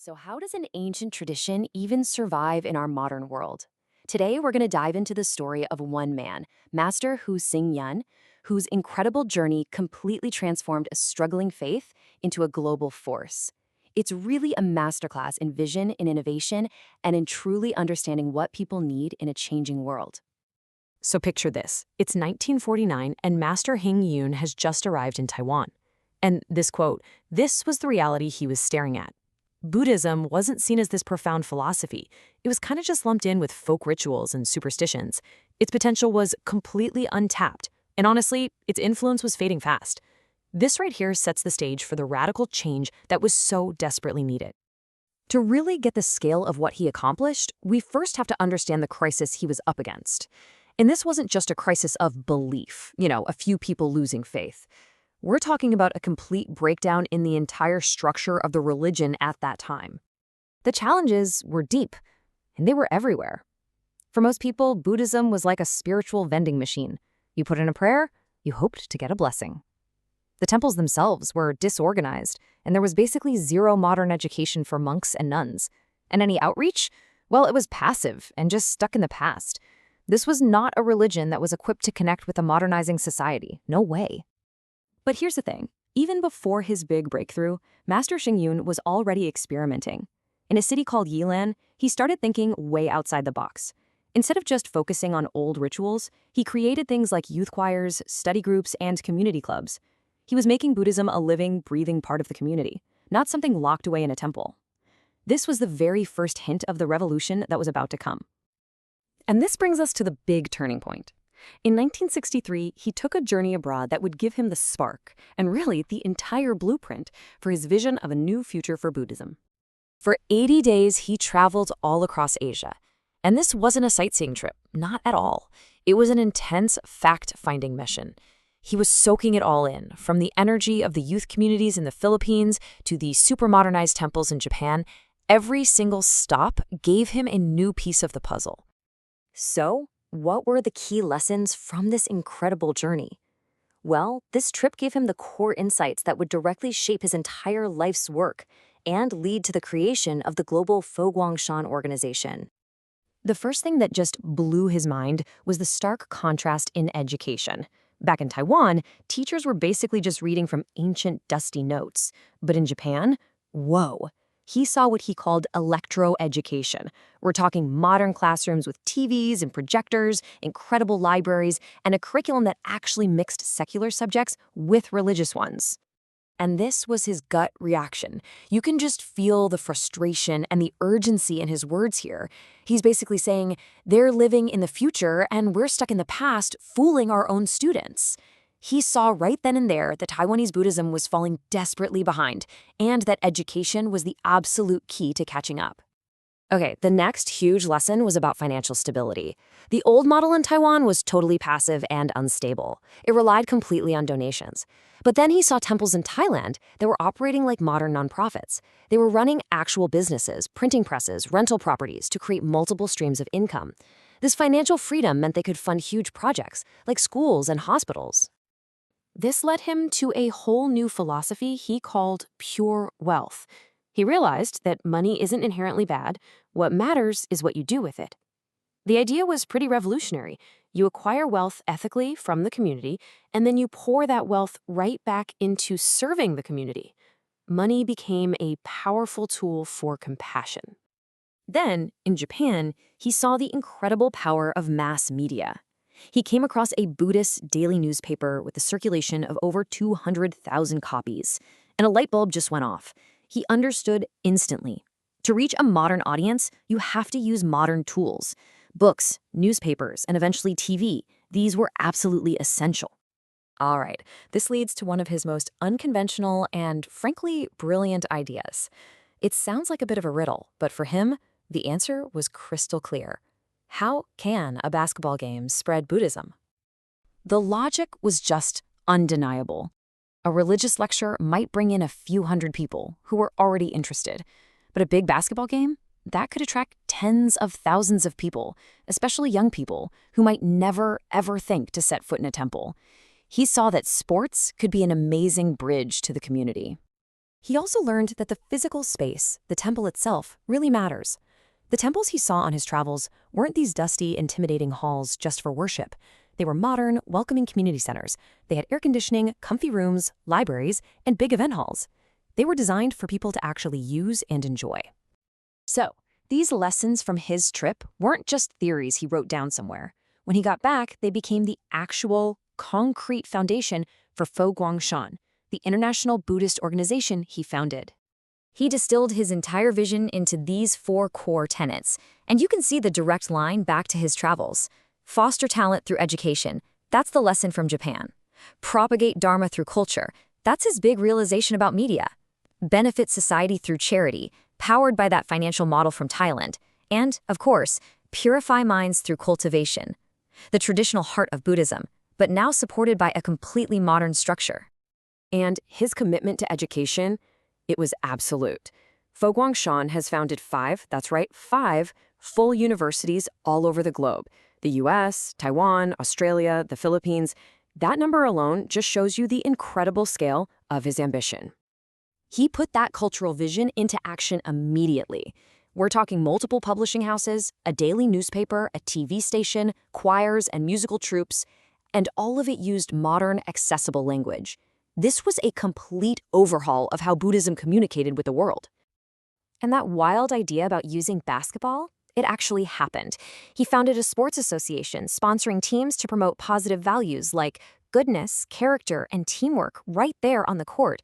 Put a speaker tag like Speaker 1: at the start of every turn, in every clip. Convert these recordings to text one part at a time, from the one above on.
Speaker 1: So, how does an ancient tradition even survive in our modern world? Today, we're going to dive into the story of one man, Master Hsing Yun, whose incredible journey completely transformed a struggling faith into a global force. It's really a masterclass in vision, in innovation, and in truly understanding what people need in a changing world.
Speaker 2: So picture this. It's 1949 and Master Hsing Yun has just arrived in Taiwan. And this quote, this was the reality he was staring at. Buddhism wasn't seen as this profound philosophy. It was kind of just lumped in with folk rituals and superstitions. Its potential was completely untapped. And honestly, its influence was fading fast. This right here sets the stage for the radical change that was so desperately needed. To really get the scale of what he accomplished, we first have to understand the crisis he was up against. And this wasn't just a crisis of belief, a few people losing faith. We're talking about a complete breakdown in the entire structure of the religion at that time. The challenges were deep, and they were everywhere. For most people, Buddhism was like a spiritual vending machine. You put in a prayer, you hoped to get a blessing. The temples themselves were disorganized, and there was basically zero modern education for monks and nuns. And any outreach? Well, it was passive and just stuck in the past. This was not a religion that was equipped to connect with a modernizing society. No way. But here's the thing. Even before his big breakthrough, Master Hsing Yun was already experimenting. In a city called Yilan, he started thinking way outside the box. Instead of just focusing on old rituals, he created things like youth choirs, study groups, and community clubs. He was making Buddhism a living, breathing part of the community, not something locked away in a temple. This was the very first hint of the revolution that was about to come. And this brings us to the big turning point. In 1963, he took a journey abroad that would give him the spark, and really the entire blueprint, for his vision of a new future for Buddhism. For 80 days, he traveled all across Asia. And this wasn't a sightseeing trip, not at all. It was an intense fact-finding mission. He was soaking it all in, from the energy of the youth communities in the Philippines to the super-modernized temples in Japan. Every single stop gave him a new piece of the puzzle. So, what were the key lessons from this incredible journey? Well, this trip gave him the core insights that would directly shape his entire life's work and lead to the creation of the global Guang Shan organization. The first thing that just blew his mind was the stark contrast in education. Back in Taiwan, teachers were basically just reading from ancient, dusty notes. But in Japan, whoa! He saw what he called electro-education. We're talking modern classrooms with TVs and projectors, incredible libraries, and a curriculum that actually mixed secular subjects with religious ones. And this was his gut reaction. You can just feel the frustration and the urgency in his words here. He's basically saying, they're living in the future and we're stuck in the past, fooling our own students. He saw right then and there that Taiwanese Buddhism was falling desperately behind, and that education was the absolute key to catching up. Okay, the next huge lesson was about financial stability. The old model in Taiwan was totally passive and unstable. It relied completely on donations. But then he saw temples in Thailand that were operating like modern nonprofits. They were running actual businesses, printing presses, rental properties to create multiple streams of income. This financial freedom meant they could fund huge projects, like schools and hospitals. This led him to a whole new philosophy he called pure wealth. He realized that money isn't inherently bad. What matters is what you do with it. The idea was pretty revolutionary. You acquire wealth ethically from the community, and then you pour that wealth right back into serving the community. Money became a powerful tool for compassion. Then, in Japan, he saw the incredible power of mass media. He came across a Buddhist daily newspaper with a circulation of over 200,000 copies, and a light bulb just went off. He understood instantly. To reach a modern audience, you have to use modern tools. Books, newspapers, and eventually TV. These were absolutely essential. All right, this leads to one of his most unconventional and, frankly, brilliant ideas. It sounds like a bit of a riddle, but for him, the answer was crystal clear. How can a basketball game spread Buddhism? The logic was just undeniable. A religious lecture might bring in a few hundred people who were already interested, but a big basketball game? That could attract tens of thousands of people, especially young people, who might never, ever think to set foot in a temple. He saw that sports could be an amazing bridge to the community.
Speaker 1: He also learned that the physical space, the temple itself, really matters. The temples he saw on his travels weren't these dusty, intimidating halls just for worship. They were modern, welcoming community centers. They had air conditioning, comfy rooms, libraries, and big event halls. They were designed for people to actually use and enjoy. So, these lessons from his trip weren't just theories he wrote down somewhere. When he got back, they became the actual, concrete foundation for Guang Shan, the international Buddhist organization he founded. He distilled his entire vision into these 4 core tenets, and you can see the direct line back to his travels. Foster talent through education. That's the lesson from Japan. Propagate Dharma through culture. That's his big realization about media. Benefit society through charity, powered by that financial model from Thailand. And, of course, purify minds through cultivation. The traditional heart of Buddhism, but now supported by a completely modern structure. And his commitment to education, it was absolute. Guang Shan has founded 5, that's right, 5 full universities all over the globe. The US, Taiwan, Australia, the Philippines. That number alone just shows you the incredible scale of his ambition. He put that cultural vision into action immediately. We're talking multiple publishing houses, a daily newspaper, a TV station, choirs, and musical troupes, and all of it used modern, accessible language. This was a complete overhaul of how Buddhism communicated with the world. And that wild idea about using basketball? It actually happened. He founded a sports association sponsoring teams to promote positive values like goodness, character, and teamwork right there on the court.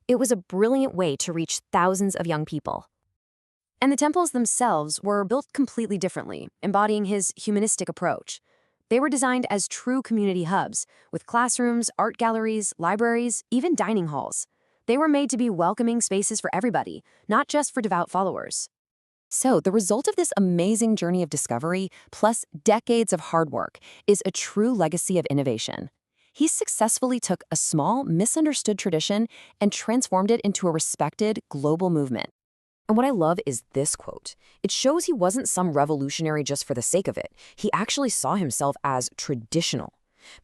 Speaker 1: It was a brilliant way to reach thousands of young people. And the temples themselves were built completely differently, embodying his humanistic approach. They were designed as true community hubs, with classrooms, art galleries, libraries, even dining halls. They were made to be welcoming spaces for everybody, not just for devout followers. So, the result of this amazing journey of discovery, plus decades of hard work, is a true legacy of innovation. He successfully took a small, misunderstood tradition and transformed it into a respected global movement. And what I love is this quote. It shows he wasn't some revolutionary just for the sake of it. He actually saw himself as traditional.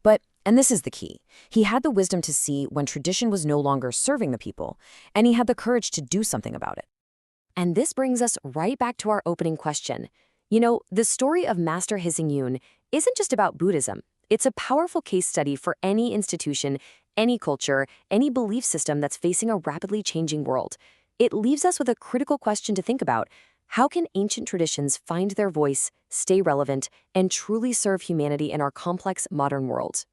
Speaker 1: But, and this is the key, he had the wisdom to see when tradition was no longer serving the people, and he had the courage to do something about it. And this brings us right back to our opening question. You know, the story of Master Hsing Yun isn't just about Buddhism. It's a powerful case study for any institution, any culture, any belief system that's facing a rapidly changing world. It leaves us with a critical question to think about. How can ancient traditions find their voice, stay relevant, and truly serve humanity in our complex modern world?